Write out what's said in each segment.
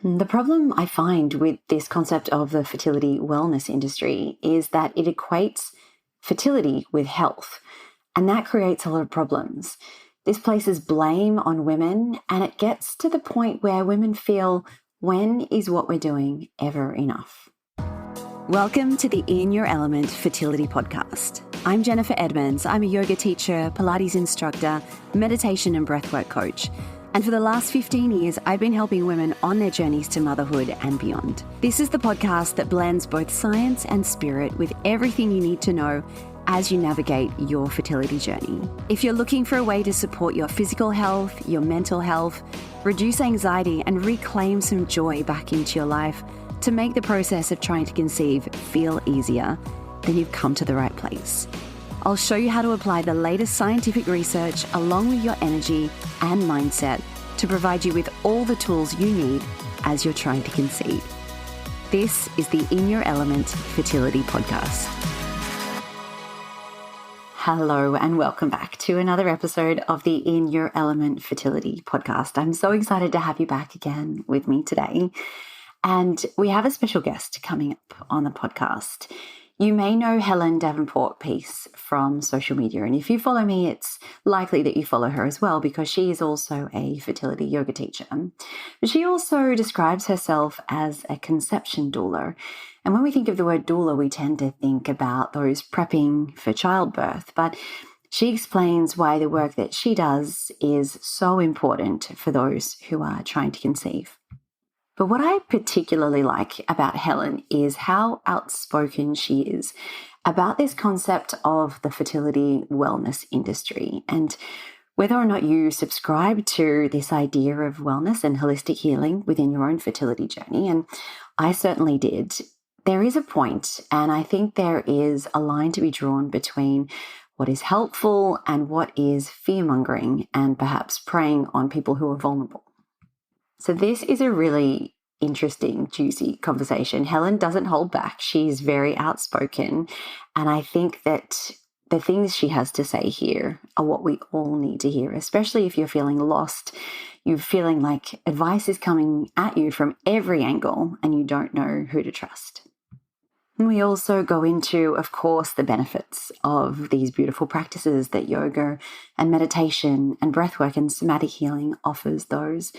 The problem I find with this concept of the fertility wellness industry is that it equates fertility with health, and that creates a lot of problems. This places blame on women, and it gets to the point where women feel, when is what we're doing ever enough? Welcome to the In Your Element Fertility Podcast. I'm Jennifer Edmonds. I'm a yoga teacher, Pilates instructor, meditation and breathwork coach. And for the last 15 years, I've been helping women on their journeys to motherhood and beyond. This is the podcast that blends both science and spirit with everything you need to know as you navigate your fertility journey. If you're looking for a way to support your physical health, your mental health, reduce anxiety, and reclaim some joy back into your life to make the process of trying to conceive feel easier, then you've come to the right place. I'll show you how to apply the latest scientific research along with your energy and mindset to provide you with all the tools you need as you're trying to conceive. This is the In Your Element Fertility Podcast. Hello and welcome back to another episode of the In Your Element Fertility Podcast. I'm so excited to have you back again with me today. And we have a special guest coming up on the podcast. You may know Helen Davenport-Peace from social media, and if you follow me, it's likely that you follow her as well because she is also a fertility yoga teacher. But she also describes herself as a conception doula. And when we think of the word doula, we tend to think about those prepping for childbirth. But she explains why the work that she does is so important for those who are trying to conceive. But what I particularly like about Helen is how outspoken she is about this concept of the fertility wellness industry. And whether or not you subscribe to this idea of wellness and holistic healing within your own fertility journey, and I certainly did, there is a point, and I think there is a line to be drawn between what is helpful and what is fear-mongering and perhaps preying on people who are vulnerable. So this is a really interesting, juicy conversation. Helen doesn't hold back. She's very outspoken. And I think that the things she has to say here are what we all need to hear, especially if you're feeling lost, you're feeling like advice is coming at you from every angle and you don't know who to trust. And we also go into, of course, the benefits of these beautiful practices that yoga and meditation and breathwork and somatic healing offers those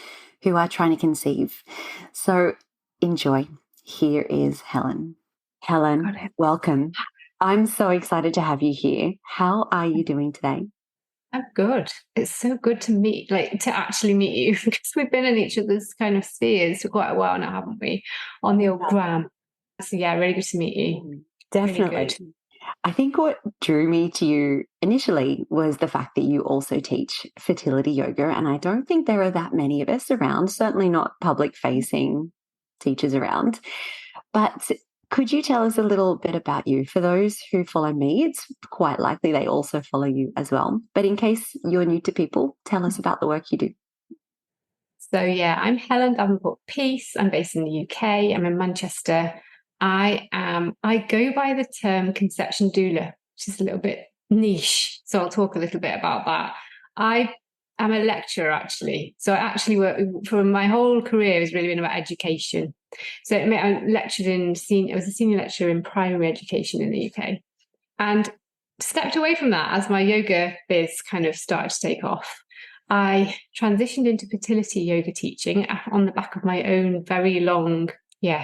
who are trying to conceive. So enjoy. Here is Helen. Helen, welcome. I'm so excited to have you here. How are you doing today? I'm good. It's so good to actually meet you because we've been in each other's kind of spheres for quite a while now, haven't we? On the old gram. So yeah, really good to meet you. Definitely. Really good. I think what drew me to you initially was the fact that you also teach fertility yoga, and I don't think there are that many of us around, certainly not public-facing teachers around. But could you tell us a little bit about you? For those who follow me, it's quite likely they also follow you as well. But in case you're new to people, tell us about the work you do. So yeah, I'm Helen Davenport-Peace. I'm based in the UK. I'm in Manchester. I go by the term Conception Doula, which is a little bit niche. So I'll talk a little bit about that. I am a lecturer, actually. So I actually work for my whole career has really been about education. So I lectured I was a senior lecturer in primary education in the UK and stepped away from that as my yoga biz kind of started to take off. I transitioned into fertility yoga teaching on the back of my own very long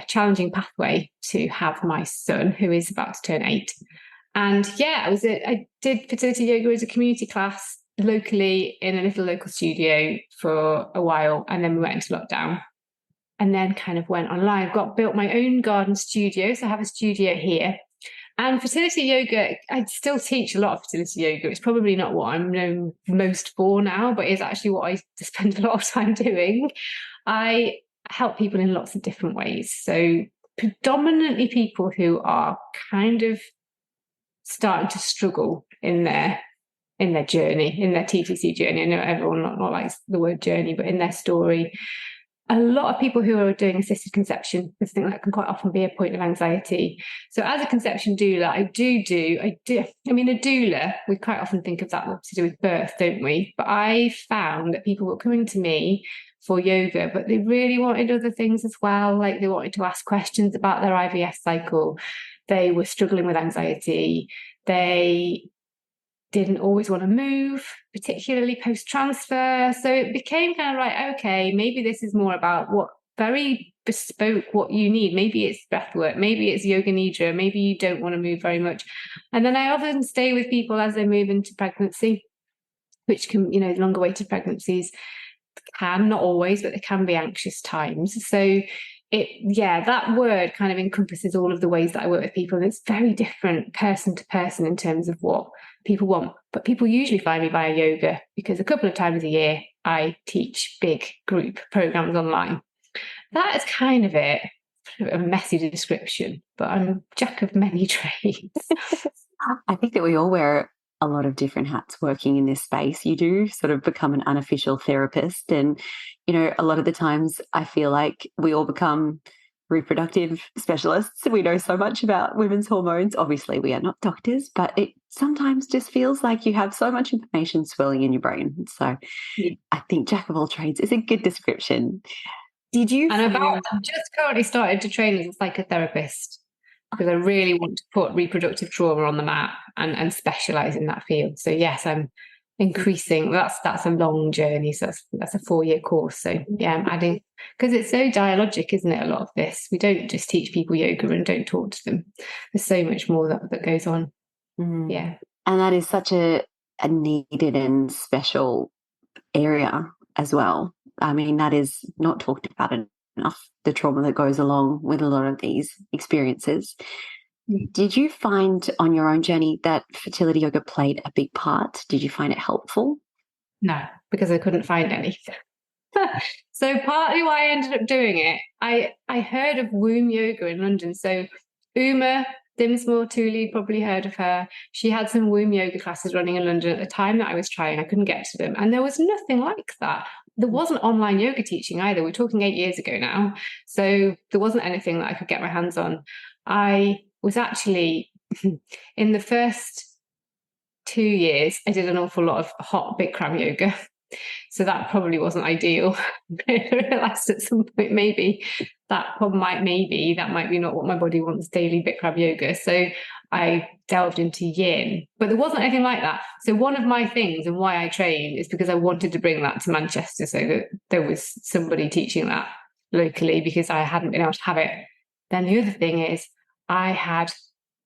challenging pathway to have my son, who is about to turn 8. And I did fertility yoga as a community class locally in a little local studio for a while, and then we went into lockdown and then kind of went online. Built my own garden studio, so I have a studio here. And fertility yoga, I still teach a lot of fertility yoga. It's probably not what I'm known most for now, but it's actually what I spend a lot of time doing. I help people in lots of different ways. So predominantly people who are kind of starting to struggle in their journey, in their TTC journey. I know everyone not likes the word journey, but in their story. a lot of people who are doing assisted conception, I think that can quite often be a point of anxiety. So as a conception doula, I mean, a doula, we quite often think of that to do with birth, don't we? But I found that people were coming to me for yoga, but they really wanted other things as well. Like they wanted to ask questions about their IVF cycle. They were struggling with anxiety. They didn't always want to move, particularly post-transfer. So it became kind of like, okay, maybe this is more about what very bespoke what you need. Maybe it's breath work, maybe it's yoga nidra, maybe you don't want to move very much. And then I often stay with people as they move into pregnancy, which can, longer weighted pregnancies can, not always, but they can be anxious times. So that word kind of encompasses all of the ways that I work with people. And it's very different person to person in terms of what people want. But people usually find me via yoga because a couple of times a year I teach big group programs online. That is kind of it. A messy description, but I'm a jack of many trades. I think that we all wear a lot of different hats working in this space. You do sort of become an unofficial therapist. And, a lot of the times I feel like we all become reproductive specialists. We know so much about women's hormones. Obviously, we are not doctors, but it sometimes just feels like you have so much information swirling in your brain. So I think jack of all trades is a good description. Did you? And I've just currently started to train as a psychotherapist because I really want to put reproductive trauma on the map and specialise in that field. So yes, I'm increasing. That's a long journey. So that's a 4-year course. So yeah, I'm adding, because it's so dialogic, isn't it? A lot of this, we don't just teach people yoga and don't talk to them. There's so much more that goes on. Yeah, and that is such a needed and special area as well. I mean, that is not talked about enough, the trauma that goes along with a lot of these experiences. Did you find on your own journey that fertility yoga played a big part? Did you find it helpful? No, because I couldn't find any. So partly why I ended up doing it, I heard of womb yoga in London. So Uma Dimsmore Tooley, probably heard of her. She had some womb yoga classes running in London at the time that I was trying. I couldn't get to them. And there was nothing like that. There wasn't online yoga teaching either. We're talking 8 years ago now. So there wasn't anything that I could get my hands on. I was actually, in the first 2 years, I did an awful lot of hot Bikram yoga. So that probably wasn't ideal. I realised at some point maybe that might be not what my body wants, daily Bikram yoga. So I delved into yin, but there wasn't anything like that. So one of my things and why I trained is because I wanted to bring that to Manchester so that there was somebody teaching that locally, because I hadn't been able to have it. Then the other thing is I had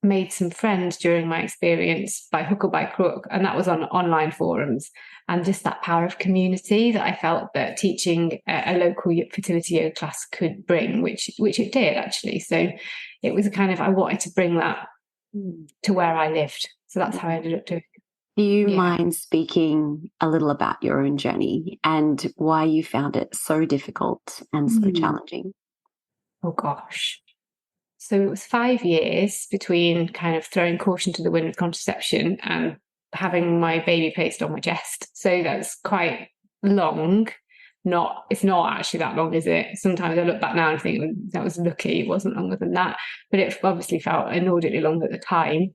made some friends during my experience by hook or by crook, and that was on online forums, and just that power of community that I felt that teaching a local fertility yoga class could bring, which it did actually. So it was a kind of, I wanted to bring that to where I lived. So that's how I ended up doing it. Do you mind speaking a little about your own journey and why you found it so difficult and so challenging? Oh gosh. So it was 5 years between kind of throwing caution to the wind with contraception and having my baby placed on my chest. So that's quite long. It's not actually that long, is it? Sometimes I look back now and think that was lucky. It wasn't longer than that. But it obviously felt inordinately long at the time.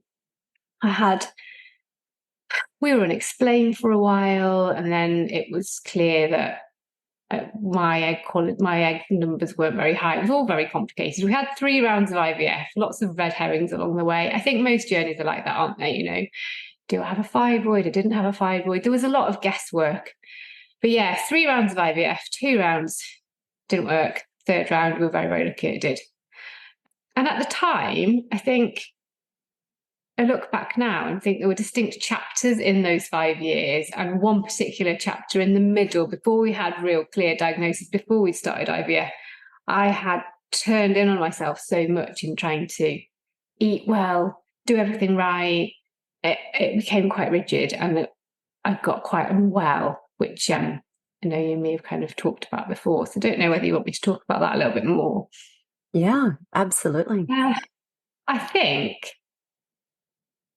We were unexplained for a while, and then it was clear that my egg numbers weren't very high. It was all very complicated. We had 3 rounds of IVF, lots of red herrings along the way. I think most journeys are like that, aren't they? Do I have a fibroid? I didn't have a fibroid. There was a lot of guesswork. But yeah, 3 rounds of IVF, 2 rounds didn't work. 3rd round, we were very, very lucky it did. And at the time, I think I look back now and think there were distinct chapters in those 5 years, and one particular chapter in the middle, before we had real clear diagnosis, before we started IVF, I had turned in on myself so much in trying to eat well, do everything right. It became quite rigid, and I got quite unwell, which I know you may have kind of talked about before. So I don't know whether you want me to talk about that a little bit more. Yeah, absolutely. I think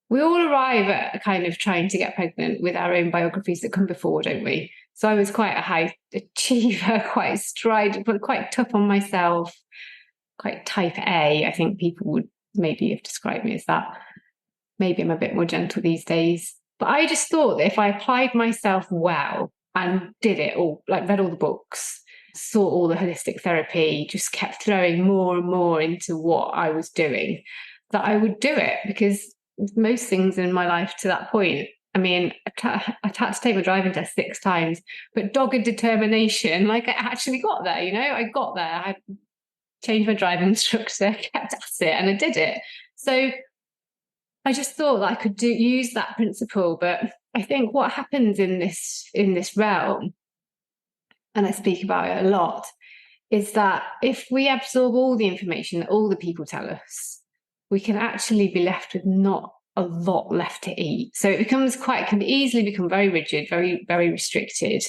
we all arrive at kind of trying to get pregnant with our own biographies that come before, don't we? So I was quite a high achiever, quite but quite tough on myself, quite type A. I think people would maybe have described me as that. Maybe I'm a bit more gentle these days. But I just thought that if I applied myself well and did it all, like read all the books, saw all the holistic therapy, just kept throwing more and more into what I was doing, that I would do it. Because most things in my life to that point, I mean, I had to take my driving test 6 times, but dogged determination, like I actually got there, I got there. I changed my driving instructor, kept at it, and I did it. So I just thought that I could use that principle. But I think what happens in this realm, and I speak about it a lot, is that if we absorb all the information that all the people tell us, we can actually be left with not a lot left to eat. So it can easily become very rigid, very, very restricted,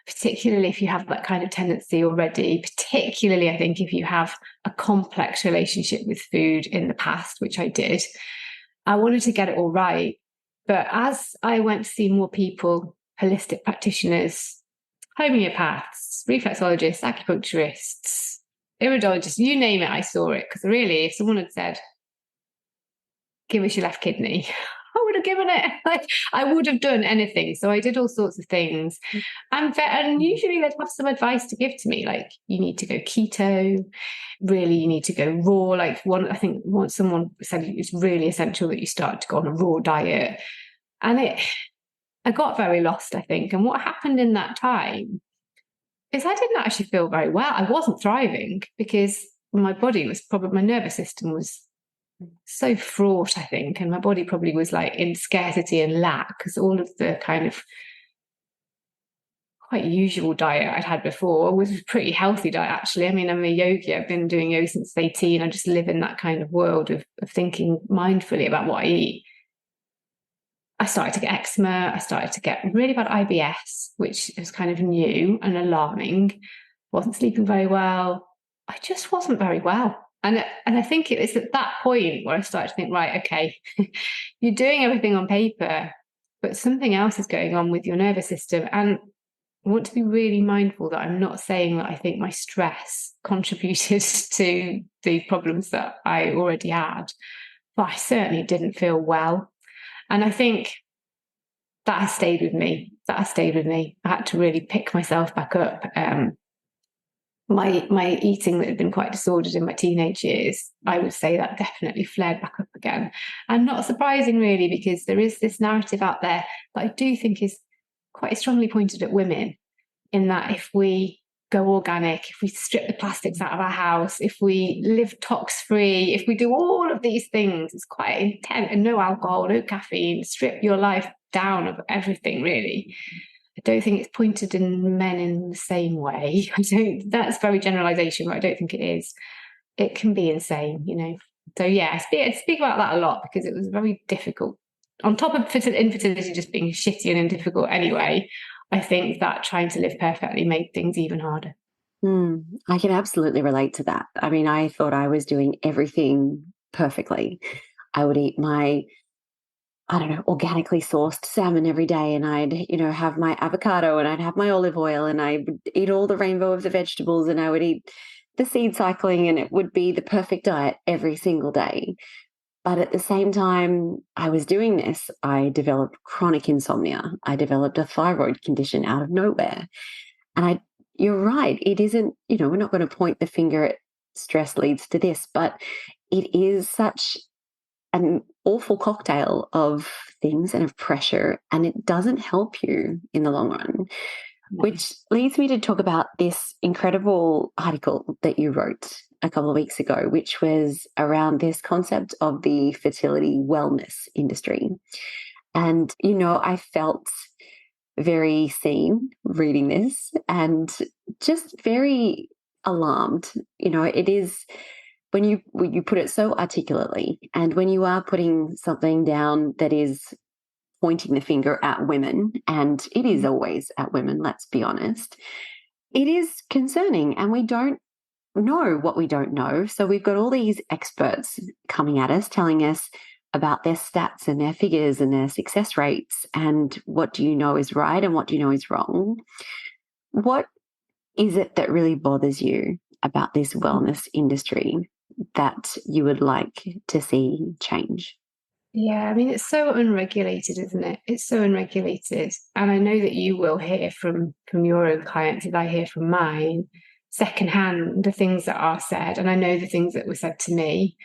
particularly if you have that kind of tendency already, particularly I think if you have a complex relationship with food in the past, which I did. I wanted to get it all right. But as I went to see more people, holistic practitioners, homeopaths, reflexologists, acupuncturists, iridologists, you name it, I saw it. Because really, if someone had said, give us your left kidney, I would have given it. Like, I would have done anything. So I did all sorts of things. And usually they'd have some advice to give to me, like, you need to go keto, really, you need to go raw. Like once someone said it's really essential that you start to go on a raw diet. And I got very lost, I think. And what happened in that time is I didn't actually feel very well. I wasn't thriving because my nervous system was so fraught, I think, and my body probably was like in scarcity and lack because all of the kind of quite usual diet I'd had before was a pretty healthy diet, actually. I mean, I'm a yogi. I've been doing yoga since 18. I just live in that kind of world of thinking mindfully about what I eat. I started to get eczema. I started to get really bad IBS, which was kind of new and alarming. Wasn't sleeping very well. I just wasn't very well. And I think it was at that point where I started to think, right, okay, you're doing everything on paper, but something else is going on with your nervous system. And I want to be really mindful that I'm not saying that I think my stress contributed to the problems that I already had, but I certainly didn't feel well. And I think that has stayed with me. I had to really pick myself back up. My eating that had been quite disordered in my teenage years, I would say that definitely flared back up again. And not surprising, really, because there is this narrative out there that I do think is quite strongly pointed at women, in that if we go organic, if we strip the plastics out of our house, if we live tox-free, if we do all of these things, it's quite intense, and no alcohol, no caffeine, strip your life down of everything, really. I don't think it's pointed in men in the same way. That's very generalization, but I don't think it is. It can be insane. So yeah, I speak about that a lot because it was very difficult. On top of infertility just being shitty and difficult anyway, I think that trying to live perfectly made things even harder. I can absolutely relate to that. I mean, I thought I was doing everything perfectly. I would eat my, organically sourced salmon every day, and I'd, have my avocado, and I'd have my olive oil, and I would eat all the rainbow of the vegetables, and I would eat the seed cycling, and it would be the perfect diet every single day. But at the same time I was doing this, I developed chronic insomnia. I developed a thyroid condition out of nowhere. And you're right, it isn't, we're not going to point the finger at stress leads to this, but it is such an awful cocktail of things and of pressure, and it doesn't help you in the long run. Which leads me to talk about this incredible article that you wrote a couple of weeks ago, which was around this concept of the fertility wellness industry. And, I felt very seen reading this and just very alarmed. It is when you put it so articulately, and when you are putting something down that is pointing the finger at women, and it is always at women, let's be honest, it is concerning, and we don't know what we don't know. So we've got all these experts coming at us telling us about their stats and their figures and their success rates and what do you know is right and what do you know is wrong. What is it that really bothers you about this wellness industry that you would like to see change? Yeah, I mean, it's so unregulated, isn't it? It's so unregulated. And I know that you will hear from your own clients, as I hear from mine, secondhand, the things that are said. And I know the things that were said to me,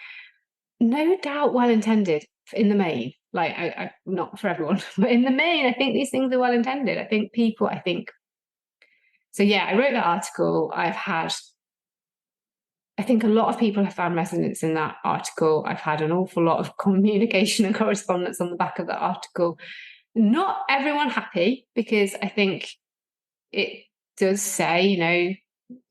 no doubt well intended in the main. Like, not for everyone, but in the main, I think these things are well intended. So yeah, I wrote that article. I think a lot of people have found resonance in that article. I've had an awful lot of communication and correspondence on the back of that article. Not everyone happy, because I think it does say,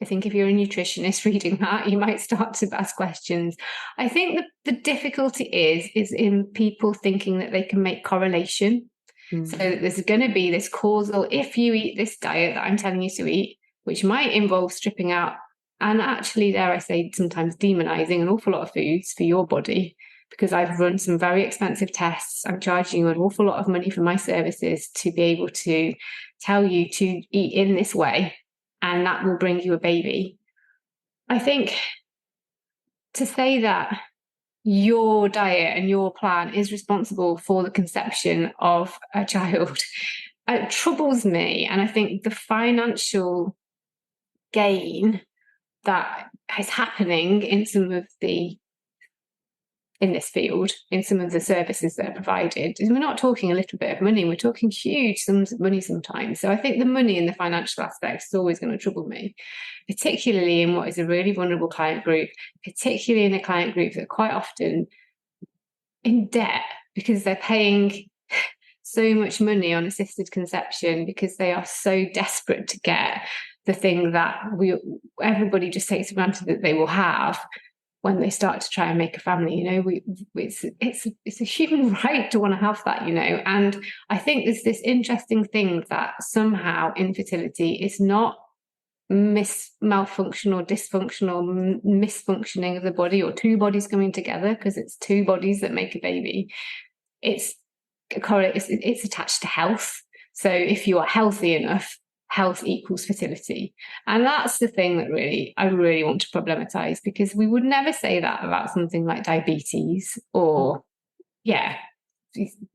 I think if you're a nutritionist reading that, you might start to ask questions. I think the difficulty is in people thinking that they can make correlation. So that there's going to be this causal, if you eat this diet that I'm telling you to eat, which might involve stripping out and actually, dare I say, sometimes demonizing an awful lot of foods for your body, because I've run some very expensive tests. I'm charging you an awful lot of money for my services to be able to tell you to eat in this way, and that will bring you a baby. I think to say that your diet and your plan is responsible for the conception of a child, it troubles me. And I think the financial gain that is happening in this field, in some of the services that are provided, is we're not talking a little bit of money, we're talking huge sums of money sometimes. So I think the money and the financial aspect is always going to trouble me, particularly in what is a really vulnerable client group, particularly in a client group that are quite often in debt because they're paying so much money on assisted conception because they are so desperate to get the thing that everybody just takes for granted that they will have when they start to try and make a family. It's a human right to want to have that, and I think there's this interesting thing that somehow infertility is not malfunction or dysfunctional misfunctioning of the body or two bodies coming together, because it's two bodies that make a baby. It's attached to health. So if you are healthy enough, health equals fertility. And that's the thing that I really want to problematize, because we would never say that about something like diabetes or,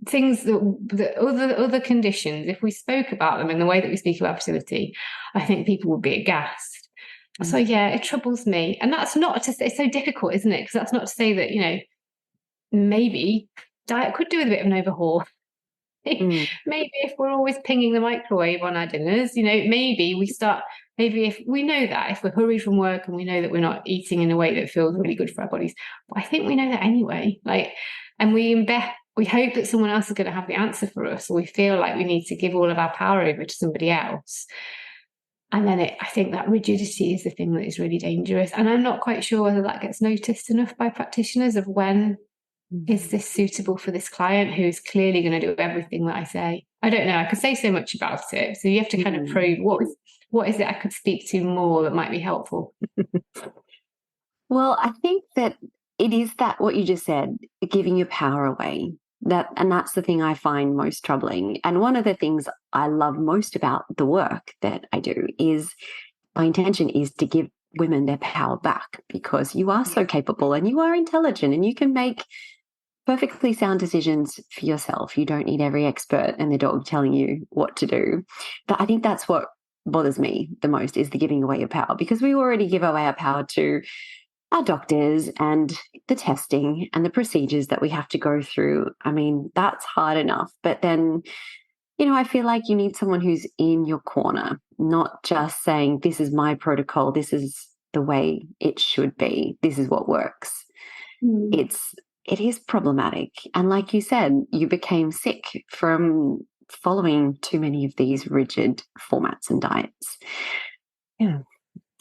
things that other conditions. If we spoke about them in the way that we speak about fertility, I think people would be aghast. So yeah, it troubles me. And that's not to say, it's so difficult, isn't it? Because that's not to say that, maybe diet could do with a bit of an overhaul. Maybe if we're always pinging the microwave on our dinners, maybe if we know that if we're hurried from work and we know that we're not eating in a way that feels really good for our bodies, but I think we know that anyway, and we hope that someone else is going to have the answer for us, or we feel like we need to give all of our power over to somebody else. And then I think that rigidity is the thing that is really dangerous. And I'm not quite sure whether that gets noticed enough by practitioners of when is this suitable for this client who is clearly going to do everything that I say. I don't know. I could say so much about it. So you have to kind of probe what is it I could speak to more that might be helpful. Well, I think that it is that what you just said, giving your power away. And that's the thing I find most troubling. And one of the things I love most about the work that I do is my intention is to give women their power back, because you are so capable and you are intelligent and you can make perfectly sound decisions for yourself. You don't need every expert and the dog telling you what to do. But I think that's what bothers me the most, is the giving away your power, because we already give away our power to our doctors and the testing and the procedures that we have to go through. I mean, that's hard enough. But then, I feel like you need someone who's in your corner, not just saying, this is my protocol, this is the way it should be, this is what works. It is problematic. And like you said, you became sick from following too many of these rigid formats and diets. Yeah.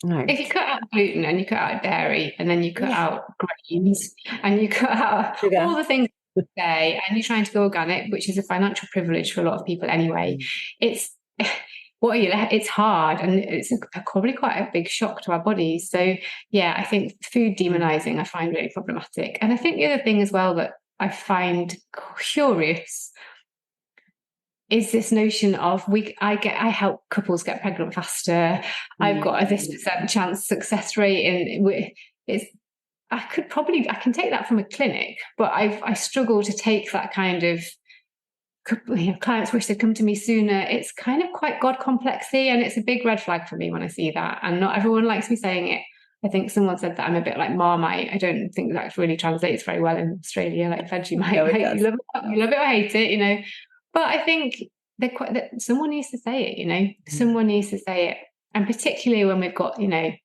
No. If you cut out gluten and you cut out dairy and then you cut out grains and you cut out all the things say, and you're trying to go organic, which is a financial privilege for a lot of people anyway, it's hard, and it's probably quite a big shock to our bodies. So yeah, I think food demonizing I find really problematic. And I think the other thing as well that I find curious is this notion of I help couples get pregnant faster. I've got a this % chance success rate, and I can take that from a clinic, but I struggle to take that kind of, clients wish they'd come to me sooner. It's kind of quite God complexy, and it's a big red flag for me when I see that. And not everyone likes me saying it. I think someone said that I'm a bit like Marmite. I don't think that really translates very well in Australia, like Vegemite. No, it Like, does. you love it or hate it, But I think someone needs to say it, Someone needs to say it. And particularly when we've got, I'm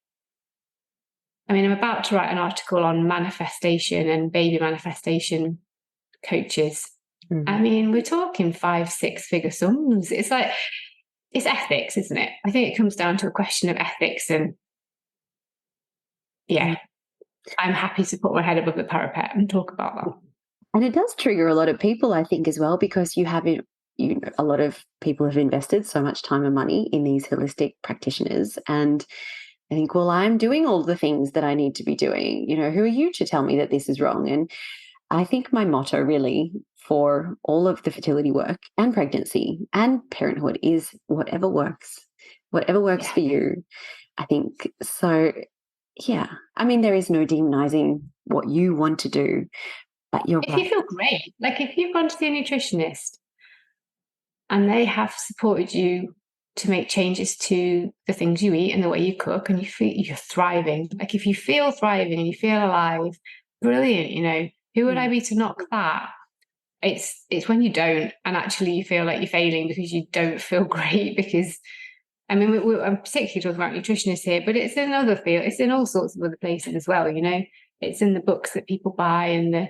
about to write an article on manifestation and baby manifestation coaches. We're talking 5-6 figure sums. It's like, it's ethics, isn't it? I think it comes down to a question of ethics, and I'm happy to put my head above the parapet and talk about that. And it does trigger a lot of people, I think, as well, because a lot of people have invested so much time and money in these holistic practitioners, and I think, well, I'm doing all the things that I need to be doing. Who are you to tell me that this is wrong? And I think my motto really for all of the fertility work and pregnancy and parenthood is whatever works for you. I think so. Yeah. There is no demonizing what you want to do, but you're right. If you feel great, like if you've gone to see a nutritionist and they have supported you to make changes to the things you eat and the way you cook, and you feel you're thriving. Like if you feel thriving and you feel alive, brilliant, who would I be to knock that? It's when you don't, and actually you feel like you're failing because you don't feel great. Because I'm particularly talking about nutritionists here, but it's in other fields, it's in all sorts of other places as well. It's in the books that people buy, and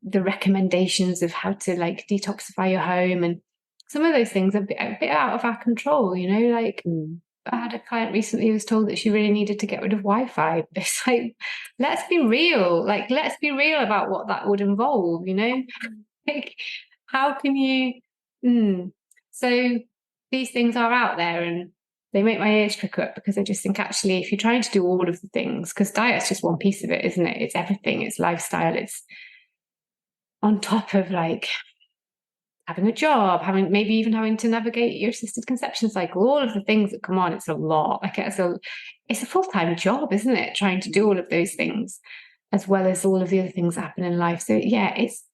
the recommendations of how to like detoxify your home, and some of those things are a bit out of our control. I had a client recently who was told that she really needed to get rid of Wi-Fi. It's like, let's be real. Like, let's be real about what that would involve, Like, how can you... So these things are out there, and they make my ears prick up, because I just think, actually, if you're trying to do all of the things, because diet's just one piece of it, isn't it? It's everything. It's lifestyle. It's on top of like having a job, maybe even having to navigate your assisted conception cycle, all of the things that come on. It's a lot. Like it's a full-time job, isn't it? Trying to do all of those things, as well as all of the other things that happen in life. So yeah, it's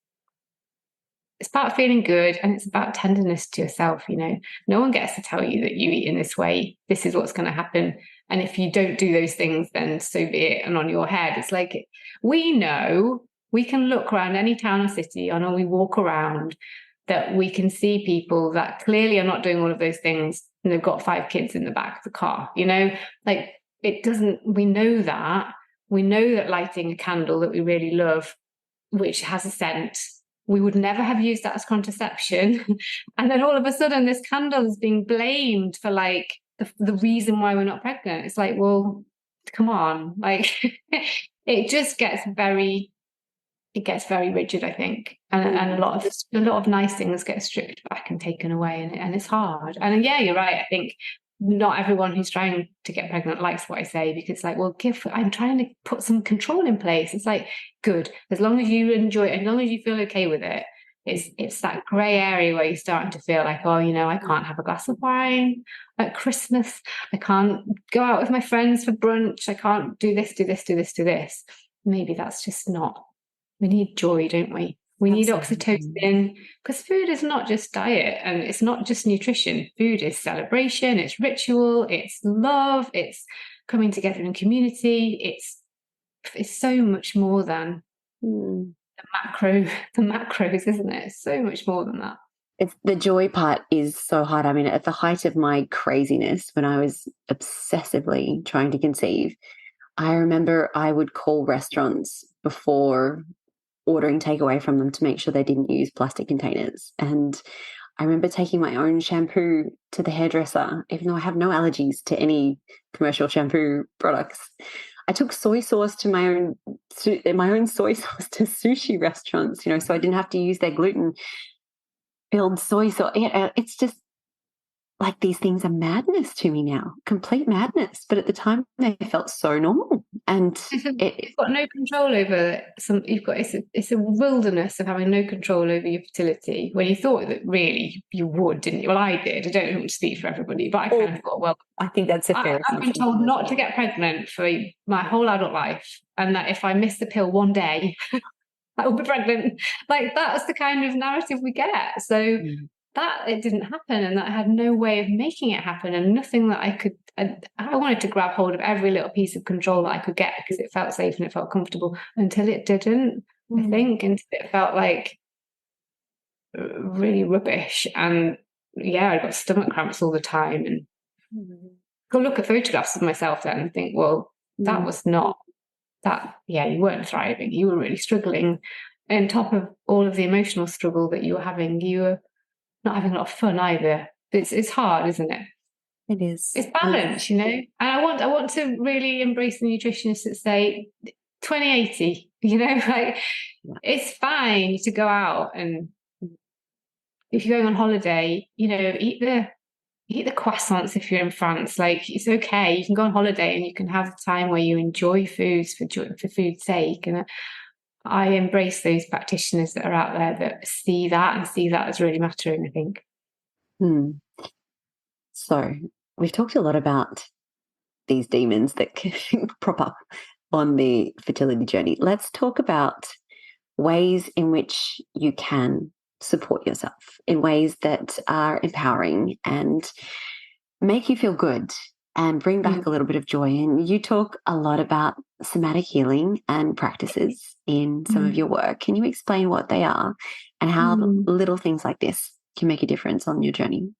about feeling good, and it's about tenderness to yourself. No one gets to tell you that you eat in this way, this is what's going to happen. And if you don't do those things, then so be it. And on your head, it's like, we know, we can look around any town or city, or we walk around, that we can see people that clearly are not doing all of those things, and they've got 5 kids in the back of the car. Like, it doesn't, we know that lighting a candle that we really love, which has a scent, we would never have used that as contraception. And then all of a sudden this candle is being blamed for like the reason why we're not pregnant. It's like, well, come on. Like it just gets very rigid, I think. And a lot of nice things get stripped back and taken away, and it's hard. And yeah, you're right. I think not everyone who's trying to get pregnant likes what I say, because like, well, I'm trying to put some control in place. It's like, good, as long as you enjoy it, as long as you feel okay with it. It's that grey area where you're starting to feel like, oh, I can't have a glass of wine at Christmas. I can't go out with my friends for brunch. I can't do this. Maybe that's just not. We need joy, don't we? We need oxytocin, because food is not just diet, and it's not just nutrition. Food is celebration, it's ritual, it's love, it's coming together in community. It's so much more than the macros, isn't it? It's so much more than that. The joy part is so hard. At the height of my craziness, when I was obsessively trying to conceive, I remember I would call restaurants before ordering takeaway from them to make sure they didn't use plastic containers. And I remember taking my own shampoo to the hairdresser, even though I have no allergies to any commercial shampoo products. I took soy sauce to my own soy sauce to sushi restaurants, so I didn't have to use their gluten-filled soy sauce. It's just like, these things are madness to me now, complete madness. But at the time, they felt so normal. And You've got no control over it's a wilderness of having no control over your fertility, when you thought that really you would, didn't you? Well, I did. I don't want to speak for everybody, but I kind of thought, well, I think that's a fair I've been told not to get pregnant for my whole adult life, and that if I miss the pill one day, I will be pregnant. Like, that's the kind of narrative we get. So that it didn't happen, and that I had no way of making it happen, and nothing that I could. I wanted to grab hold of every little piece of control that I could get, because it felt safe and it felt comfortable, until it didn't. I think, and it felt like really rubbish. And yeah, I got stomach cramps all the time, and go look at photographs of myself then and think, well, that was not that. Yeah, you weren't thriving. You were really struggling. On top of all of the emotional struggle that you were having, you were not having a lot of fun either. It's hard, isn't it? It is. It's balance, you know. And I want to really embrace the nutritionists that say 20/80, you know, like it's fine to go out, and if you're going on holiday, you know, eat the croissants if you're in France. Like, it's okay. You can go on holiday and you can have a time where you enjoy foods for food's sake. And I embrace those practitioners that are out there that see that as really mattering, I think. So we've talked a lot about these demons that can prop up on the fertility journey. Let's talk about ways in which you can support yourself in ways that are empowering and make you feel good and bring back a little bit of joy. And you talk a lot about somatic healing and practices in some of your work. Can you explain what they are and how little things like this can make a difference on your journey?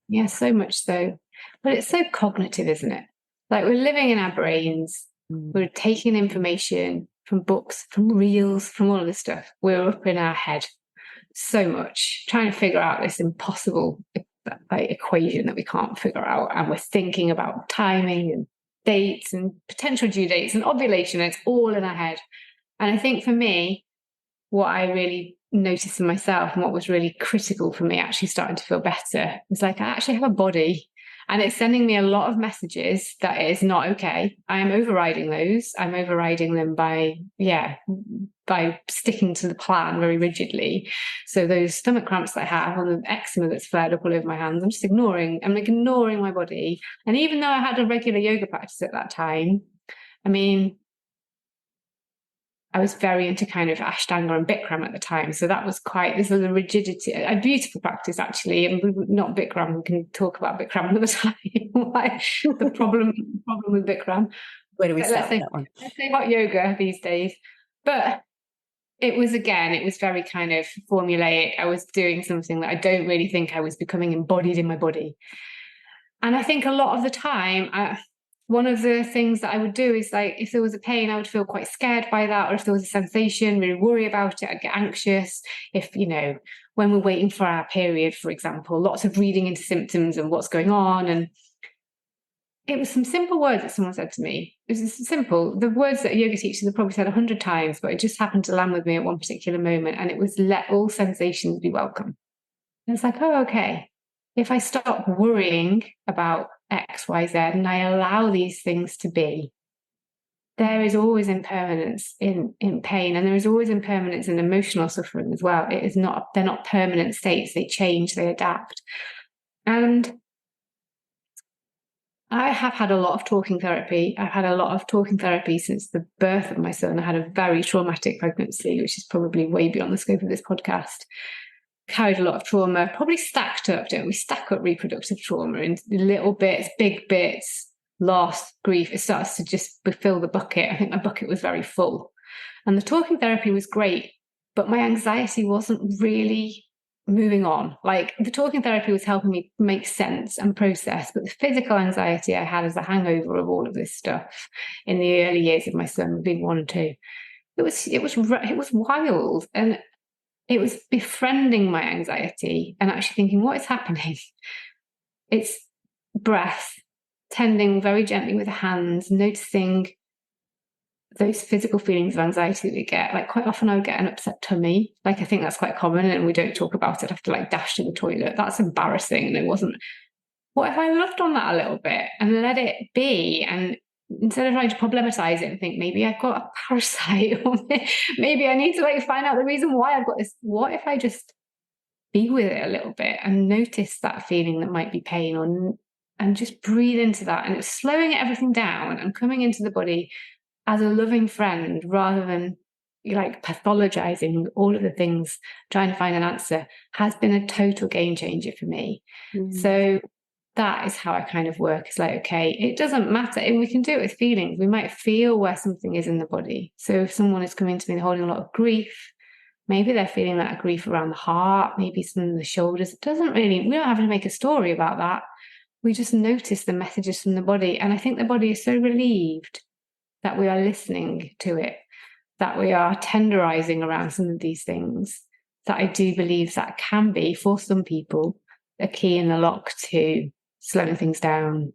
Yeah, so much so. But it's so cognitive, isn't it? Like, we're living in our brains. We're taking information from books, from reels, from all of this stuff. We're up in our head so much, trying to figure out this impossible equation that we can't figure out. And we're thinking about timing and dates and potential due dates and ovulation. It's all in our head. And I think for me, what I really noticed in myself, and what was really critical for me actually starting to feel better, was like, I actually have a body, and it's sending me a lot of messages that is not okay. I am overriding those. I'm overriding them by sticking to the plan very rigidly. So those stomach cramps that I have, and the eczema that's flared up all over my hands, I'm just ignoring my body. And even though I had a regular yoga practice at that time, I mean, I was very into kind of Ashtanga and Bikram at the time. So that was this was a rigidity, a beautiful practice, actually. And not Bikram, we can talk about Bikram another time. the problem with Bikram. Where do we start with that one? Let's say hot yoga these days. But it was very kind of formulaic. I was doing something that I don't really think I was becoming embodied in my body. And I think a lot of the time, one of the things that I would do is, like, if there was a pain, I would feel quite scared by that. Or if there was a sensation, really worry about it, I'd get anxious. If, you know, when we're waiting for our period, for example, lots of reading into symptoms and what's going on. And it was some simple words that someone said to me. It was simple. The words that a yoga teacher had probably said 100 times, but it just happened to land with me at one particular moment. And it was, let all sensations be welcome. And it's like, oh, okay. If I stop worrying about X, Y, Z, and I allow these things to be, there is always impermanence in pain, and there is always impermanence in emotional suffering as well. They're not permanent states. They change, they adapt. And I have had a lot of talking therapy. I've had a lot of talking therapy since the birth of my son. I had a very traumatic pregnancy, which is probably way beyond the scope of this podcast. Carried a lot of trauma, probably stacked up, don't we? Stack up reproductive trauma in little bits, big bits, loss, grief. It starts to just fill the bucket. I think my bucket was very full. And the talking therapy was great, but my anxiety wasn't really moving on. Like, the talking therapy was helping me make sense and process, but the physical anxiety I had as a hangover of all of this stuff in the early years of my son, being 1 and 2, it was wild. And it was befriending my anxiety and actually thinking, what is happening? It's breath, tending very gently with the hands, noticing those physical feelings of anxiety that we get. Like, quite often I would get an upset tummy. Like, I think that's quite common, and we don't talk about it. I have to, like, dash to the toilet. That's embarrassing. And it wasn't. What if I loved on that a little bit and let it be, and instead of trying to problematize it and think maybe I've got a parasite or maybe I need to like find out the reason why I've got this, what if I just be with it a little bit and notice that feeling that might be pain, or and just breathe into that, and it's slowing everything down and coming into the body as a loving friend rather than like pathologizing all of the things, trying to find an answer, has been a total game changer for me. So that is how I kind of work. It's like, okay, it doesn't matter. And we can do it with feelings. We might feel where something is in the body. So if someone is coming to me holding a lot of grief, maybe they're feeling that grief around the heart, maybe some of the shoulders. It doesn't really, we don't have to make a story about that. We just notice the messages from the body. And I think the body is so relieved that we are listening to it, that we are tenderizing around some of these things, that I do believe that can be, for some people, a key in the lock to slowing things down,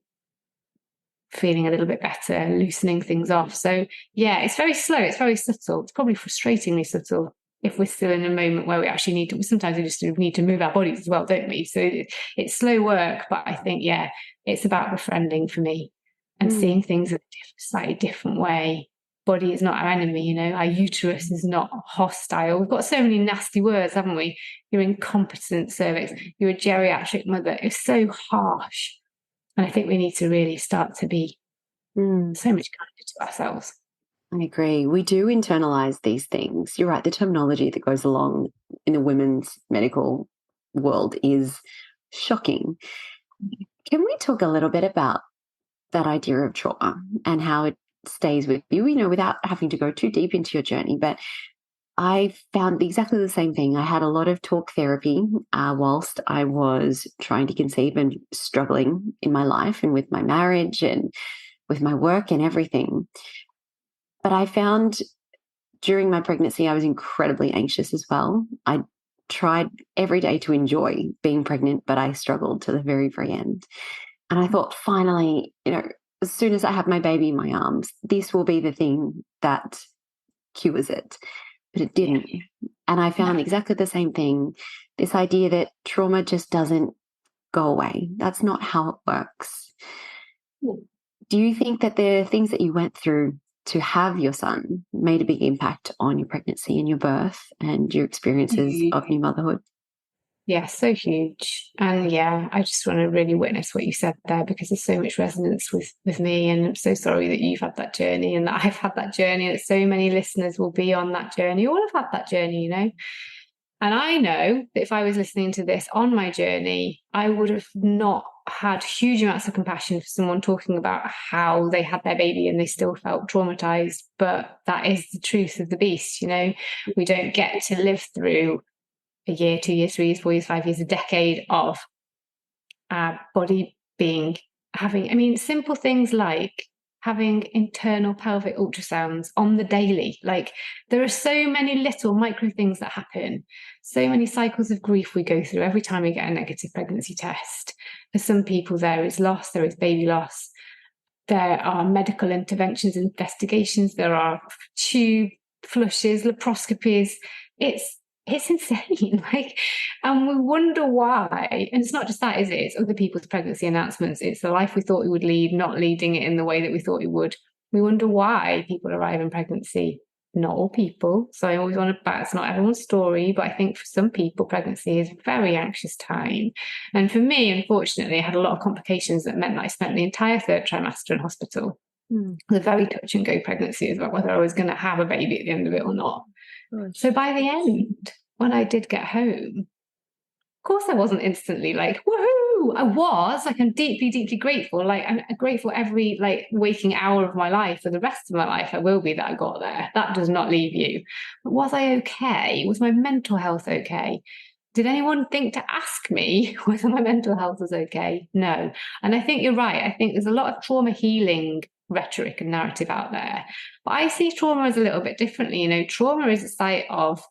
feeling a little bit better, loosening things off. So yeah, it's very slow, it's very subtle. It's probably frustratingly subtle if we're still in a moment where we actually need to, sometimes we just need to move our bodies as well, don't we? So it's slow work, but I think, yeah, it's about befriending for me and seeing things in a slightly different way. Body is not our enemy, you know, our uterus is not hostile. We've got so many nasty words, haven't we? You're incompetent cervix, you're a geriatric mother. It's so harsh. And I think we need to really start to be so much kinder to ourselves. I agree. We do internalize these things. You're right. The terminology that goes along in the women's medical world is shocking. Can we talk a little bit about that idea of trauma and how it stays with you, you know, without having to go too deep into your journey? But I found exactly the same thing. I had a lot of talk therapy whilst I was trying to conceive and struggling in my life and with my marriage and with my work and everything. But I found during my pregnancy, I was incredibly anxious as well. I tried every day to enjoy being pregnant, but I struggled to the very, very end. And I thought, finally, you know, as soon as I have my baby in my arms, this will be the thing that cures it. But it didn't. And I found exactly the same thing, this idea that trauma just doesn't go away. That's not how it works. Do you think that the things that you went through to have your son made a big impact on your pregnancy and your birth and your experiences of new motherhood? Yeah, so huge. And yeah, I just want to really witness what you said there, because there's so much resonance with me. And I'm so sorry that you've had that journey and that I've had that journey, that so many listeners will be on that journey, all have had that journey, you know. And I know that if I was listening to this on my journey, I would have not had huge amounts of compassion for someone talking about how they had their baby and they still felt traumatized. But that is the truth of the beast, you know. We don't get to live through a year, 2 years, 3 years, 4 years, 5 years, a decade of our body having, I mean, simple things like having internal pelvic ultrasounds on the daily. Like, there are so many little micro things that happen, so many cycles of grief we go through every time we get a negative pregnancy test. For some people, there is loss, there is baby loss, there are medical interventions, investigations, there are tube flushes, laparoscopies. It's insane, like, and we wonder why. And it's not just that, is it? It's other people's pregnancy announcements. It's the life we thought we would lead, not leading it in the way that we thought we would. We wonder why people arrive in pregnancy. Not all people. So I always want to back, it's not everyone's story, but I think for some people, pregnancy is a very anxious time. And for me, unfortunately, I had a lot of complications that meant that I spent the entire third trimester in hospital. The very touch and go pregnancy about whether I was going to have a baby at the end of it or not. So by the end, when I did get home, of course I wasn't instantly like, woohoo! I was like, I'm deeply, deeply grateful. Like, I'm grateful every like waking hour of my life. For the rest of my life, I will be, that I got there. That does not leave you. But was I okay? Was my mental health okay? Did anyone think to ask me whether my mental health was okay? No. And I think you're right. I think there's a lot of trauma healing rhetoric and narrative out there. But I see trauma as a little bit differently. You know, trauma is a site of,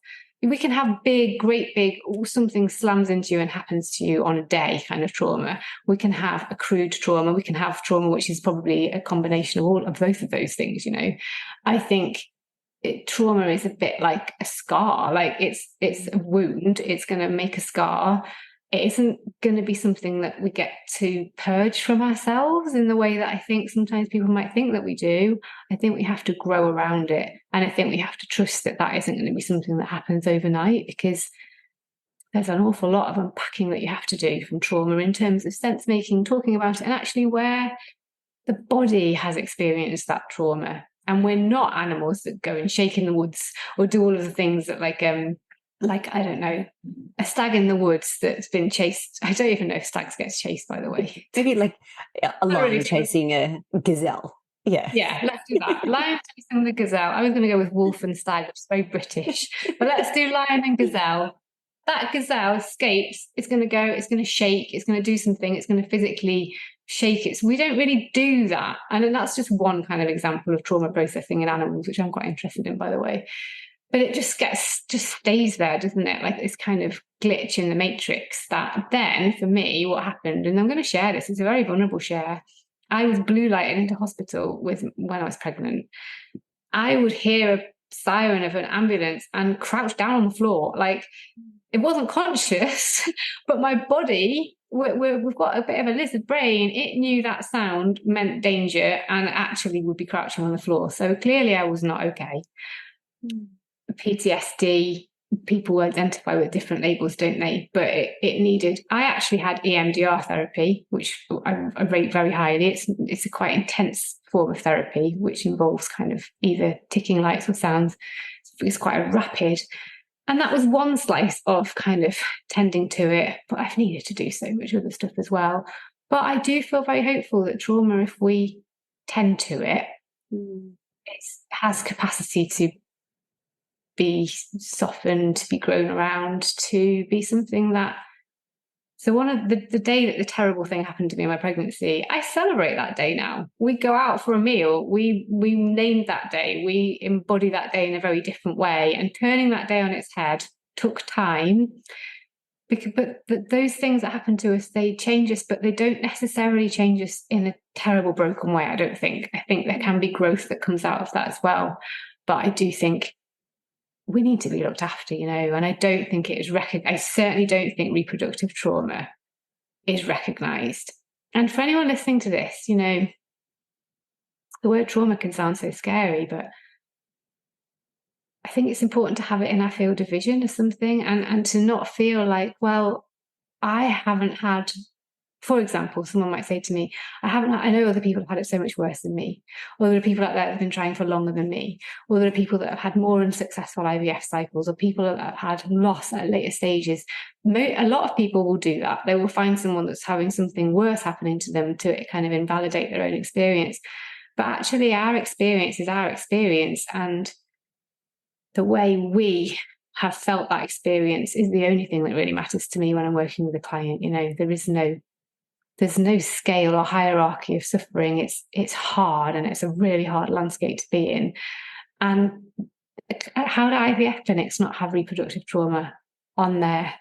we can have big, great big, something slams into you and happens to you on a day kind of trauma. We can have accrued trauma. We can have trauma, which is probably a combination of all of both of those things, you know. I think trauma is a bit like a scar. Like, it's a wound. It's going to make a scar. it isn't going to be something that we get to purge from ourselves in the way that I think sometimes people might think that we do. I think we have to grow around it. And I think we have to trust that that isn't going to be something that happens overnight, because there's an awful lot of unpacking that you have to do from trauma in terms of sense making, talking about it, and actually where the body has experienced that trauma. And we're not animals that go and shake in the woods or do all of the things that like I don't know, a stag in the woods that's been chased. I don't even know if stags gets chased, by the way. Maybe like a lion really chasing a gazelle. Yeah. Yeah, let's do that. Lion chasing the gazelle. I was going to go with wolf and stag, which is very British. But let's do lion and gazelle. That gazelle escapes. It's going to go, it's going to shake, it's going to do something, it's going to physically shake it. So we don't really do that. And then that's just one kind of example of trauma processing in animals, which I'm quite interested in, by the way. But it just stays there, doesn't it? Like this kind of glitch in the matrix that then, for me, what happened, and I'm going to share this, it's a very vulnerable share. I was blue lighted into hospital when I was pregnant. I would hear a siren of an ambulance and crouch down on the floor. Like, it wasn't conscious, but my body, we've got a bit of a lizard brain. It knew that sound meant danger and actually would be crouching on the floor. So clearly I was not okay. PTSD, people identify with different labels, don't they? But it needed, I actually had EMDR therapy, which I rate very highly. It's a quite intense form of therapy, which involves kind of either ticking lights or sounds. It's quite a rapid. And that was one slice of kind of tending to it, but I've needed to do so much other stuff as well. But I do feel very hopeful that trauma, if we tend to it, it has capacity to be softened, to be grown around, to be something that... So one of the day that the terrible thing happened to me in my pregnancy, I celebrate that day now. We go out for a meal. We named that day. We embody that day in a very different way. And turning that day on its head took time. But those things that happen to us, they change us, but they don't necessarily change us in a terrible, broken way, I don't think. I think there can be growth that comes out of that as well. But I do think we need to be looked after, and I don't think it is recognized. I certainly don't think reproductive trauma is recognized. And for anyone listening to this, the word trauma can sound so scary, but I think it's important to have it in our field of vision as something, and to not feel like, well, I haven't had... For example, someone might say to me, I know other people have had it so much worse than me, or there are people out there that have been trying for longer than me, or there are people that have had more unsuccessful IVF cycles, or people that have had loss at later stages. A lot of people will do that. They will find someone that's having something worse happening to them to kind of invalidate their own experience. But actually, our experience is our experience, and the way we have felt that experience is the only thing that really matters to me when I'm working with a client. There's no scale or hierarchy of suffering. It's hard, and it's a really hard landscape to be in. And how do IVF clinics not have reproductive trauma on their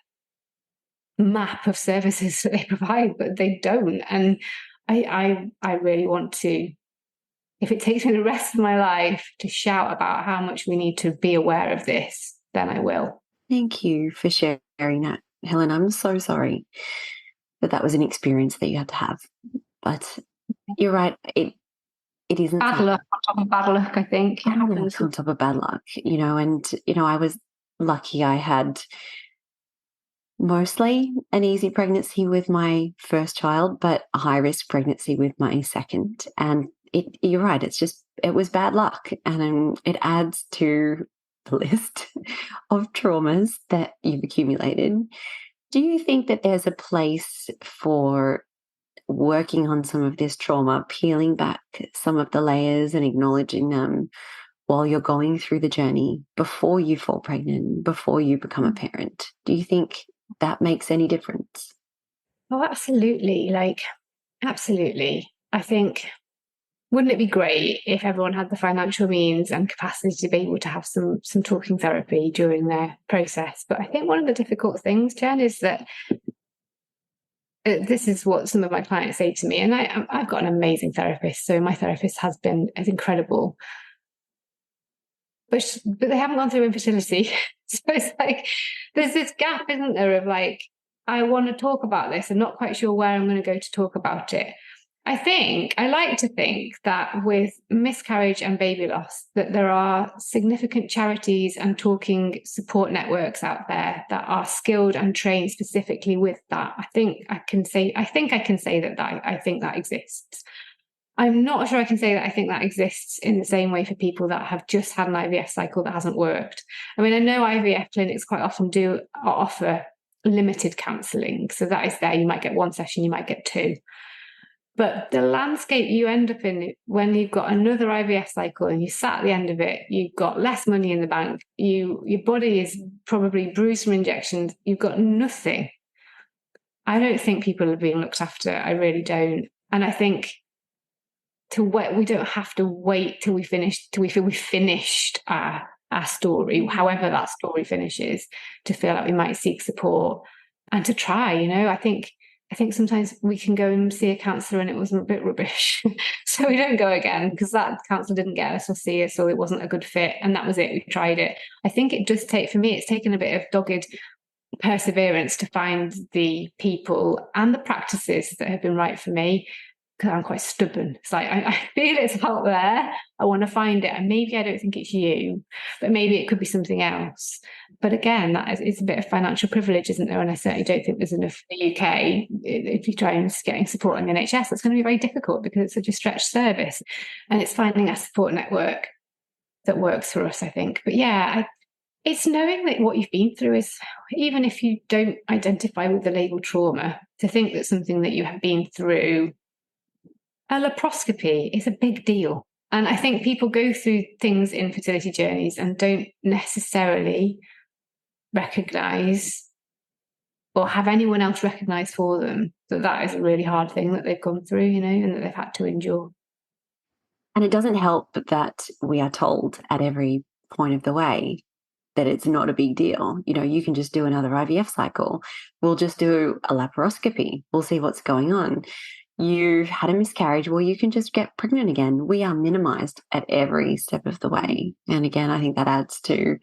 map of services that they provide? But they don't. And I really want to, if it takes me the rest of my life to shout about how much we need to be aware of this, then I will. Thank you for sharing that, Helen. I'm so sorry that was an experience that you had to have. But you're right, it isn't bad luck on top of bad luck, I think. Bad luck on top of bad luck, and I was lucky. I had mostly an easy pregnancy with my first child, but a high-risk pregnancy with my second. And you're right, it was bad luck, and it adds to the list of traumas that you've accumulated. Do you think that there's a place for working on some of this trauma, peeling back some of the layers and acknowledging them while you're going through the journey before you fall pregnant, before you become a parent? Do you think that makes any difference? Oh, absolutely. Absolutely. I think, wouldn't it be great if everyone had the financial means and capacity to be able to have some talking therapy during their process? But I think one of the difficult things, Jen, is that this is what some of my clients say to me, and I've got an amazing therapist, so my therapist has been incredible. But they haven't gone through infertility. So it's like, there's this gap, isn't there, of I want to talk about this. I'm not quite sure where I'm going to go to talk about it. I like to think that with miscarriage and baby loss, that there are significant charities and talking support networks out there that are skilled and trained specifically with that. I think I can say that I think that exists. I'm not sure I can say that I think that exists in the same way for people that have just had an IVF cycle that hasn't worked. I mean, I know IVF clinics quite often do offer limited counselling. So that is there. You might get one session, you might get two. But the landscape you end up in when you've got another IVF cycle and you sat at the end of it, you've got less money in the bank, your body is probably bruised from injections, you've got nothing. I don't think people are being looked after. I really don't. And I think we don't have to wait till we feel we finished our story, however that story finishes, to feel like we might seek support and to try. I think sometimes we can go and see a counsellor and it was a bit rubbish. So we don't go again because that counsellor didn't get us or see us, or it wasn't a good fit. And that was it. We tried it. I think it does take, for me, it's taken a bit of dogged perseverance to find the people and the practices that have been right for me, because I'm quite stubborn. It's like, I feel it's out there. I want to find it. And maybe I don't think it's you, but maybe it could be something else. But again, it's a bit of financial privilege, isn't there? And I certainly don't think there's enough in the UK. If you try and getting support on the NHS, it's going to be very difficult because it's such a stretched service. And it's finding a support network that works for us, I think. But yeah, it's knowing that what you've been through is, even if you don't identify with the label trauma, to think that something that you have been through, a laparoscopy, is a big deal. And I think people go through things in fertility journeys and don't necessarily recognise or have anyone else recognise for them that is a really hard thing that they've gone through, and that they've had to endure. And it doesn't help that we are told at every point of the way that it's not a big deal. You can just do another IVF cycle. We'll just do a laparoscopy. We'll see what's going on. You had a miscarriage, well, you can just get pregnant again. We are minimized at every step of the way. And again, I think that adds to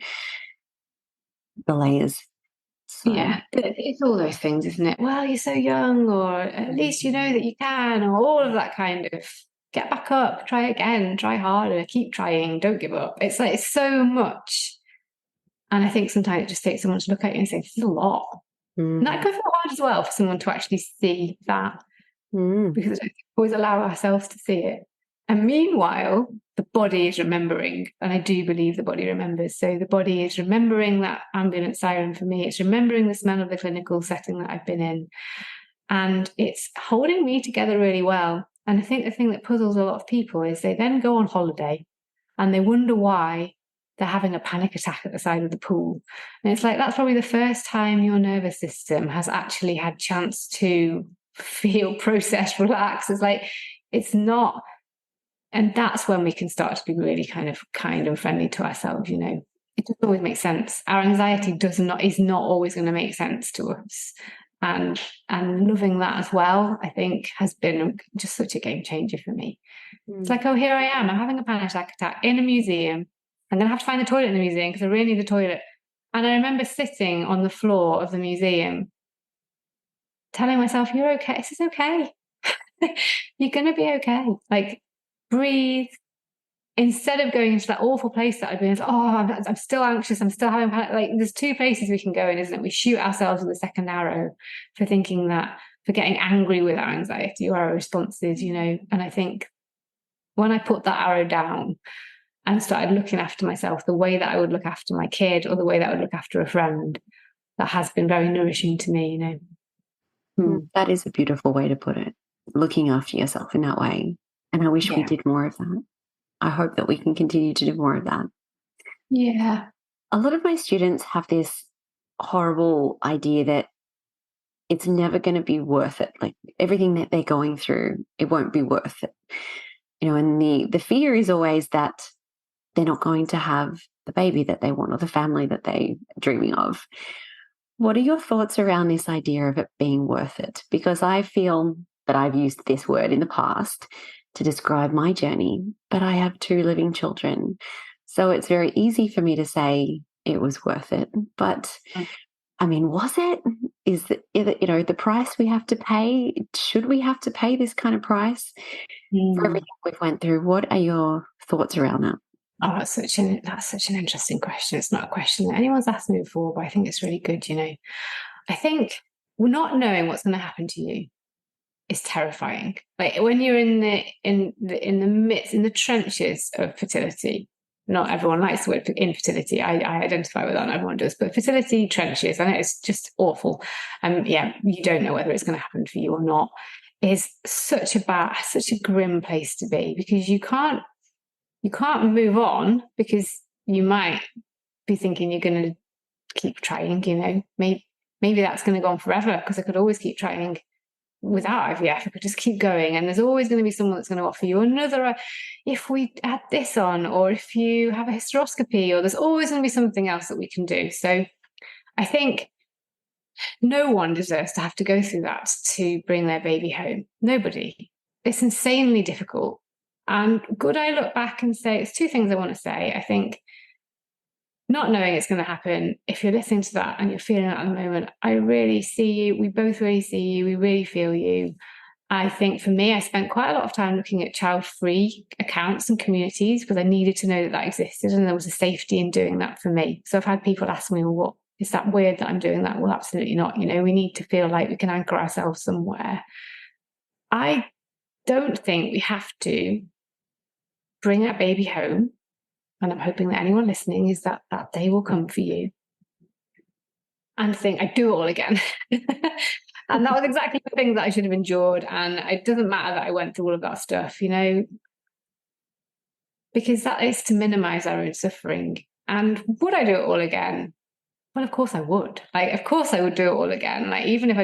the layers. So. Yeah, it's all those things, isn't it? Well, you're so young, or at least you know that you can, or all of that kind of get back up, try again, try harder, keep trying, don't give up. It's like, it's so much. And I think sometimes it just takes someone to look at you and say, this is a lot. And that can feel hard as well for someone to actually see that. Because we always allow ourselves to see it. And meanwhile, the body is remembering. And I do believe the body remembers. So the body is remembering that ambulance siren for me. It's remembering the smell of the clinical setting that I've been in. And it's holding me together really well. And I think the thing that puzzles a lot of people is they then go on holiday and they wonder why they're having a panic attack at the side of the pool. And it's like, that's probably the first time your nervous system has actually had chance to feel, process, relax. It's like, it's not. And that's when we can start to be really kind and friendly to ourselves. It doesn't always make sense. Our anxiety is not always going to make sense to us. And loving that as well, I think, has been just such a game changer for me. It's like, oh, here I am. I'm having a panic attack in a museum. I'm going to have to find the toilet in the museum because I really need the toilet. And I remember sitting on the floor of the museum telling myself, you're okay. This is okay. You're going to be okay. Like, breathe. Instead of going into that awful place that I've been, I'm still anxious. I'm still having panic. Like, there's two places we can go in, isn't it? We shoot ourselves with a second arrow for thinking that, for getting angry with our anxiety or our responses, And I think when I put that arrow down and started looking after myself the way that I would look after my kid or the way that I would look after a friend, that has been very nourishing to me, That is a beautiful way to put it. Looking after yourself in that way. And I wish we did more of that. I hope that we can continue to do more of that. Yeah. A lot of my students have this horrible idea that it's never going to be worth it. Like, everything that they're going through, it won't be worth it. And the fear is always that they're not going to have the baby that they want or the family that they're dreaming of. What are your thoughts around this idea of it being worth it? Because I feel that I've used this word in the past to describe my journey, but I have 2 living children. So it's very easy for me to say it was worth it. But I mean, was it? Is it, the price we have to pay? Should we have to pay this kind of price for everything we've went through? What are your thoughts around that? Oh, that's such an interesting question. It's not a question that anyone's asked me before, but I think it's really good. I think not knowing what's going to happen to you is terrifying. Like when you're in the midst, in the trenches of fertility. Not everyone likes the word infertility. I identify with that, not everyone does. But fertility trenches, I know it's just awful. You don't know whether it's going to happen for you or not. Is such a grim place to be, because you can't move on, because you might be thinking you're going to keep trying. Maybe that's going to go on forever, because I could always keep trying without IVF. I could just keep going, and there's always going to be someone that's going to offer you another, if we add this on, or if you have a hysteroscopy, or there's always going to be something else that we can do. So I think no one deserves to have to go through that to bring their baby home. Nobody. It's insanely difficult. And could I look back and say, it's two things I want to say. I think not knowing it's going to happen, if you're listening to that and you're feeling that at the moment, I really see you. We both really see you. We really feel you. I think for me, I spent quite a lot of time looking at child-free accounts and communities, because I needed to know that existed, and there was a safety in doing that for me. So I've had people ask me, well, what is that weird that I'm doing that? Well, absolutely not. We need to feel like we can anchor ourselves somewhere. I don't think we have to bring that baby home. And I'm hoping that anyone listening is that day will come for you and think, I do it all again. And that was exactly the thing that I should have endured. And it doesn't matter that I went through all of that stuff, because that is to minimize our own suffering. And would I do it all again? Well, of course I would. Of course I would do it all again. Even if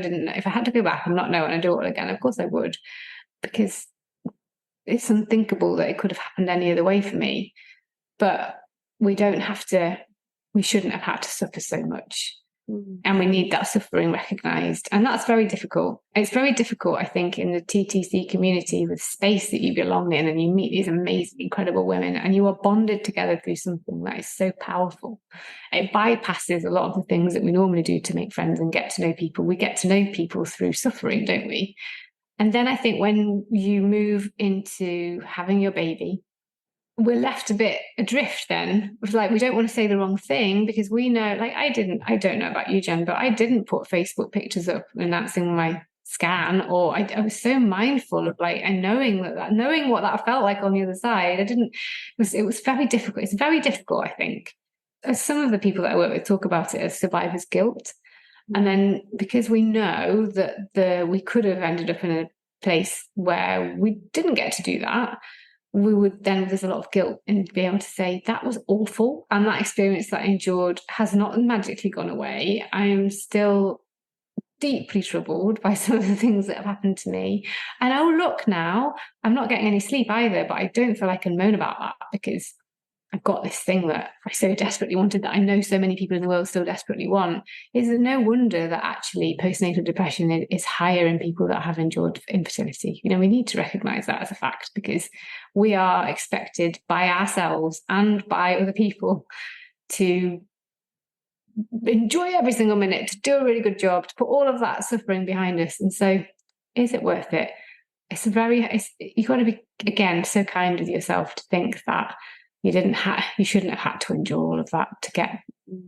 I had to go back and not know and do it all again, of course I would, because it's unthinkable that it could have happened any other way for me. But we shouldn't have had to suffer so much. And we need that suffering recognised. And that's very difficult. It's very difficult, I think, in the TTC community, with space that you belong in, and you meet these amazing, incredible women, and you are bonded together through something that is so powerful. It bypasses a lot of the things that we normally do to make friends and get to know people. We get to know people through suffering, don't we? And then I think when you move into having your baby, we're left a bit adrift then. We don't want to say the wrong thing, because we know, I don't know about you, Jen, but I didn't put Facebook pictures up announcing my scan, or I was so mindful of and knowing what that felt like on the other side. It was very difficult. It's very difficult, I think. As some of the people that I work with talk about it as survivor's guilt. And then because we know that we could have ended up in a place where we didn't get to do that, there's a lot of guilt in being able to say that was awful, and that experience that I endured has not magically gone away. I am still deeply troubled by some of the things that have happened to me. And look, now I'm not getting any sleep either, but I don't feel I can moan about that, because I've got this thing that I so desperately wanted, that I know so many people in the world still desperately want. Is it no wonder that actually postnatal depression is higher in people that have endured infertility? We need to recognise that as a fact, because we are expected by ourselves and by other people to enjoy every single minute, to do a really good job, to put all of that suffering behind us. And so, is it worth it? You've got to be, again, so kind with yourself to think that you shouldn't have had to endure all of that to get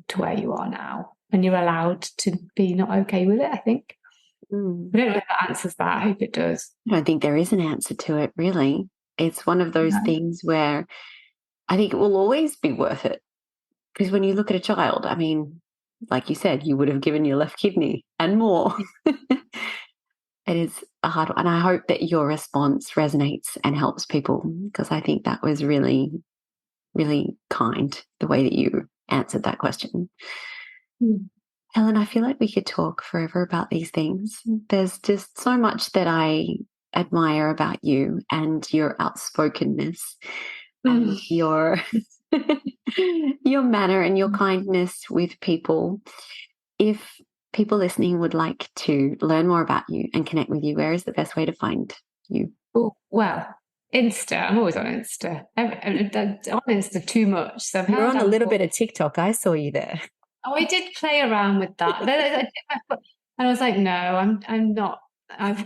to where you are now. And you're allowed to be not okay with it, I think. I don't know if that answers that. I hope it does. I don't think there is an answer to it, really. It's one of those things where I think it will always be worth it. Because when you look at a child, I mean, like you said, you would have given your left kidney and more. It is a hard one. And I hope that your response resonates and helps people, because I think that was really, really kind, the way that you answered that question. Helen, I feel like we could talk forever about these things. There's just so much that I admire about you and your outspokenness and your manner and your kindness with people. If people listening would like to learn more about you and connect with you, where is the best way to find you? Oh, well, Insta. I'm always on Insta. I'm on Insta too much. So you're on a little bit of TikTok. I saw you there. Oh, I did play around with that. And I was like, no, I'm not.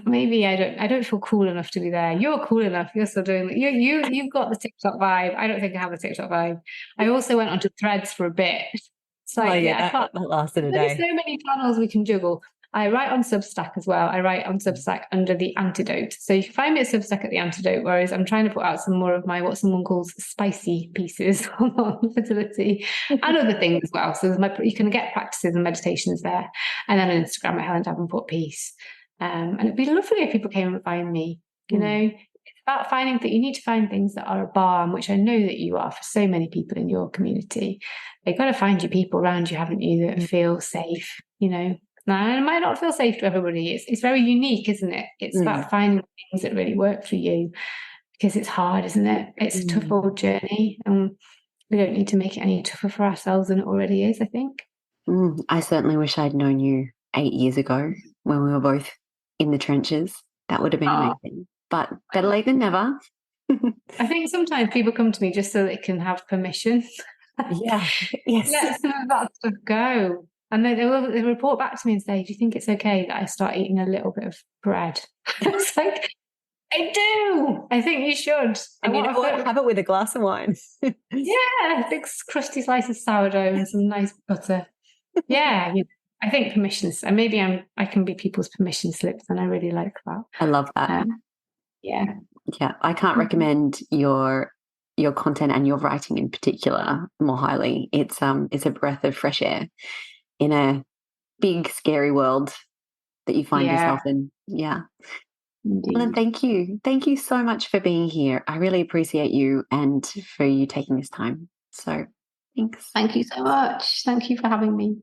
Maybe I don't feel cool enough to be there. You're cool enough. You're still doing it. You've got the TikTok vibe. I don't think I have the TikTok vibe. I also went onto Threads for a bit. It's like, I can't. that lasted a There's day. so many channels we can juggle. I write on Substack as well. I write on Substack under The Antidote. So you can find me at Substack at The Antidote, whereas I'm trying to put out some more of my, what someone calls spicy pieces on fertility and other things as well. So you can get practices and meditations there. And then on Instagram at Helen Davenport-Peace. And it'd be lovely if people came and find me. You know, it's about finding that you need to find things that are a balm, which I know that you are for so many people in your community. You've got to find your people around you, haven't you, that feel safe, you know. Now, it might not feel safe to everybody. It's very unique, isn't it? It's about finding things that really work for you, because it's hard, isn't it? It's a tough old journey, and we don't need to make it any tougher for ourselves than it already is, I think. I certainly wish I'd known you 8 years ago when we were both in the trenches. That would have been amazing. But better late than never. I think sometimes people come to me just so they can have permission. Yeah. Yes. Let some of that stuff go. And they'll report back to me and say, do you think it's okay that I start eating a little bit of bread? It's like, I do. I think you should. And you know what? Have it with a glass of wine. Yeah, a big crusty slice of sourdough and some nice butter. Yeah, I think permissions. And maybe I can be people's permission slips, and I really like that. I love that. Yeah. I can't recommend your content and your writing in particular more highly. It's a breath of fresh air in a big, scary world that you find yourself in. Yeah. Helen, thank you. Thank you so much for being here. I really appreciate you and for you taking this time. So thanks. Thank you so much. Thank you for having me.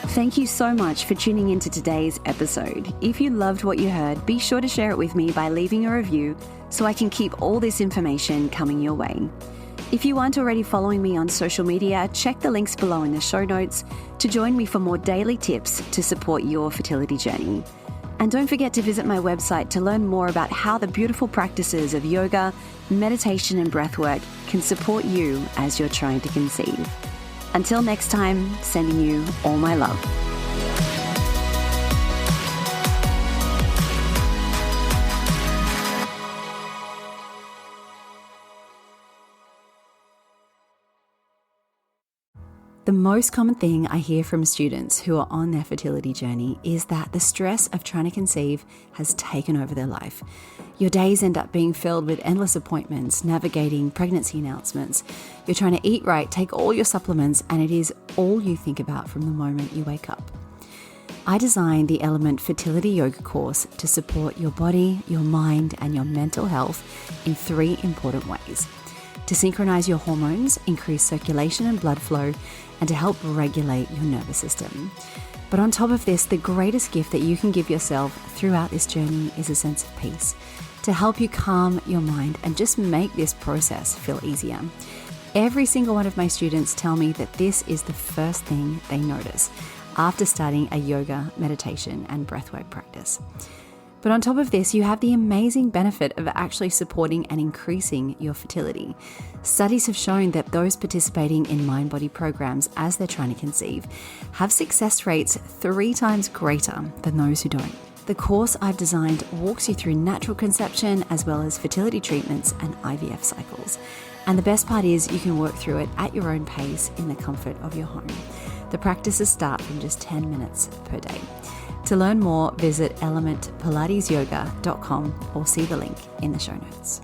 Thank you so much for tuning into today's episode. If you loved what you heard, be sure to share it with me by leaving a review so I can keep all this information coming your way. If you aren't already following me on social media, check the links below in the show notes to join me for more daily tips to support your fertility journey. And don't forget to visit my website to learn more about how the beautiful practices of yoga, meditation, and breathwork can support you as you're trying to conceive. Until next time, sending you all my love. The most common thing I hear from students who are on their fertility journey is that the stress of trying to conceive has taken over their life. Your days end up being filled with endless appointments, navigating pregnancy announcements. You're trying to eat right, take all your supplements, and it is all you think about from the moment you wake up. I designed the Element Fertility Yoga course to support your body, your mind, and your mental health in 3 important ways: to synchronize your hormones, increase circulation and blood flow, and to help regulate your nervous system. But on top of this, the greatest gift that you can give yourself throughout this journey is a sense of peace, to help you calm your mind and just make this process feel easier. Every single one of my students tell me that this is the first thing they notice after starting a yoga, meditation, and breathwork practice. But on top of this, you have the amazing benefit of actually supporting and increasing your fertility. Studies have shown that those participating in mind-body programs as they're trying to conceive have success rates 3 times greater than those who don't. The course I've designed walks you through natural conception as well as fertility treatments and IVF cycles. And the best part is you can work through it at your own pace in the comfort of your home. The practices start from just 10 minutes per day. To learn more, visit elementpilatesyoga.com or see the link in the show notes.